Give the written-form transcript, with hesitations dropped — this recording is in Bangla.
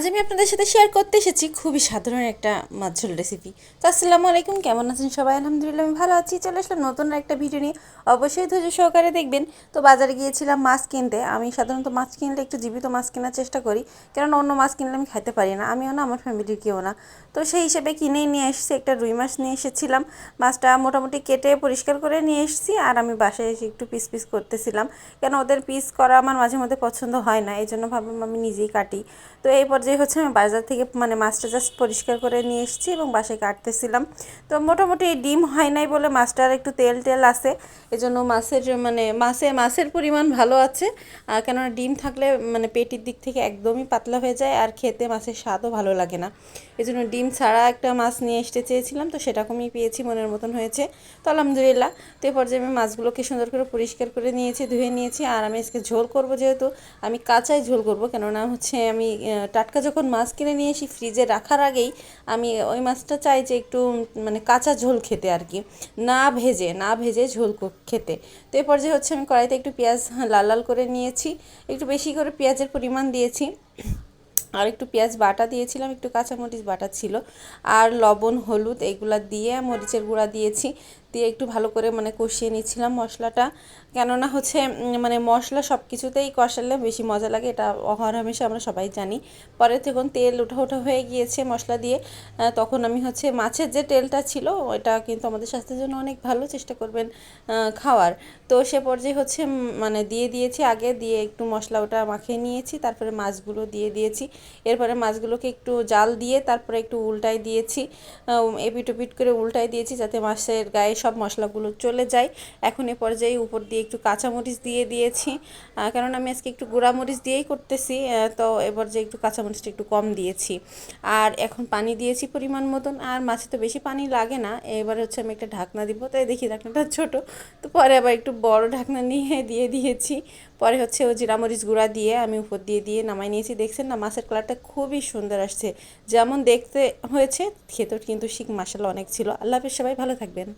আজ আমি আপনাদের সাথে শেয়ার করতে এসেছি খুবই সাধারণ একটা মাছ ঝোল রেসিপি। তো আসসালামু আলাইকুম, কেমন আছেন সবাই? আলহামদুলিল্লাহ আমি ভালো আছি। চলে আসলাম নতুন একটা ভিডিও নিয়ে, অবশ্যই ধৈর্য সহকারে দেখবেন। তো বাজারে গিয়েছিলাম মাছ কিনতে। আমি সাধারণত মাছ কিনলে একটু জীবিত মাছ কেনার চেষ্টা করি, কারণ অন্য মাছ কিনলে আমি খাইতে পারি না, আমিও না, আমার ফ্যামিলির কেউ না। তো সেই হিসেবে কিনেই নিয়ে এসেছি, একটা রুই মাছ নিয়ে এসেছিলাম। মাছটা মোটামুটি কেটে পরিষ্কার করে নিয়ে এসেছি, আর আমি বাসায় এসে একটু পিস পিস করতেছিলাম, কেন ওদের পিস করা আমার মাঝে মধ্যে পছন্দ হয় না, এই জন্য ভাবলাম আমি নিজেই কাটি। তো এই পর্যায়ে হচ্ছে আমি বাজার থেকে মাছটা জাস্ট পরিষ্কার করে নিয়ে এসেছি এবং বাসায় কাটতেছিলাম। তো মোটামুটি ডিম হয় নাই বলে মাছটার একটু তেল টেল আছে, এজন্য মাছের পরিমাণ ভালো আছে। কেননা ডিম থাকলে পেটির দিক থেকে একদমই পাতলা হয়ে যায়, আর খেতে মাছের স্বাদও ভালো লাগে না। এজন্য ডিম ছাড়া একটা মাছ নিয়ে আসতে চেয়েছিলাম, তো সেরকমই পেয়েছি, মনের মতন হয়েছে। তো আলহামদুলিল্লাহ। তো এই পর্যায়ে আমি মাছগুলোকে সুন্দর করে পরিষ্কার করে নিয়েছি, ধুয়ে নিয়েছি। আর আমি আজকে ঝোল করব, যেহেতু আমি কাঁচাই ঝোল করব, কেননা হচ্ছে আমি টাটকা যখন মাছ কিনে নিয়ে আসি ফ্রিজে রাখার আগেই আমি ওই মাছটা চাই যে একটু কাঁচা ঝোল খেতে আর কি, না ভেজে ঝোল খেতে। তো এই পর্যায়ে হচ্ছে আমি কড়াইতে একটু পেঁয়াজ লাল লাল করে নিয়েছি, একটু বেশি করে পেঁয়াজের পরিমাণ দিয়েছি, আর একটু পেঁয়াজ বাটা দিয়েছিলাম, একটু কাঁচামরিচ বাটা ছিল, আর লবণ হলুদ এগুলা দিয়ে মরিচের গুঁড়া দিয়েছি, দিয়ে একটু ভালো করে কষিয়ে নিচ্ছিলাম মশলাটা। কেননা হচ্ছে মশলা সব কিছুতেই কষালে বেশি মজা লাগে, এটা অহরহমেশা আমরা সবাই জানি। পরে যখন তেল ওঠা ওঠা হয়ে গিয়েছে মশলা দিয়ে, তখন আমি হচ্ছে মাছের যে তেলটা ছিল ওটা কিন্তু আমাদের স্বাস্থ্যের জন্য অনেক ভালো, চেষ্টা করবেন খাওয়ার। তো সে পর্যায়ে হচ্ছে দিয়ে দিয়েছি, আগে দিয়ে একটু মশলা ওটা মাখিয়ে নিয়েছি, তারপরে মাছগুলো দিয়ে দিয়েছি। এরপরে মাছগুলোকে একটু জাল দিয়ে তারপরে একটু উল্টাই দিয়েছি, এপিট ওপিট করে উল্টাই দিয়েছি, যাতে মাছের গায়ে সব মশলাগুলো চলে যায়। এখন এ পর্যায়ে উপর দিয়ে একটু কাঁচামরিচ দিয়ে দিয়েছি, কারণ আমি আজকে একটু গুঁড়ামরিচ দিয়েই করতেছি, তো এবার যে একটু কাঁচামরিচটা একটু কম দিয়েছি। আর এখন পানি দিয়েছি পরিমাণ মতন, আর মাছে তো বেশি পানি লাগে না। এবার হচ্ছে আমি একটা ঢাকনা দিব, তাই দেখি ঢাকনাটা ছোট, তো পরে আবার একটু বড় ঢাকনা নিয়ে দিয়ে দিয়েছি। পরে হচ্ছে ও জিরামরিচ গুঁড়া দিয়ে আমি উপর দিয়ে নামাই নিয়েছি। দেখছেন না, মাছের কালারটা খুবই সুন্দর আসছে, যেমন দেখতে হয়েছে খেতেও কিন্তু শিক মাসাল্লাহ অনেক ছিল। আল্লাহ হাফেজ, সবাই ভালো থাকবেন।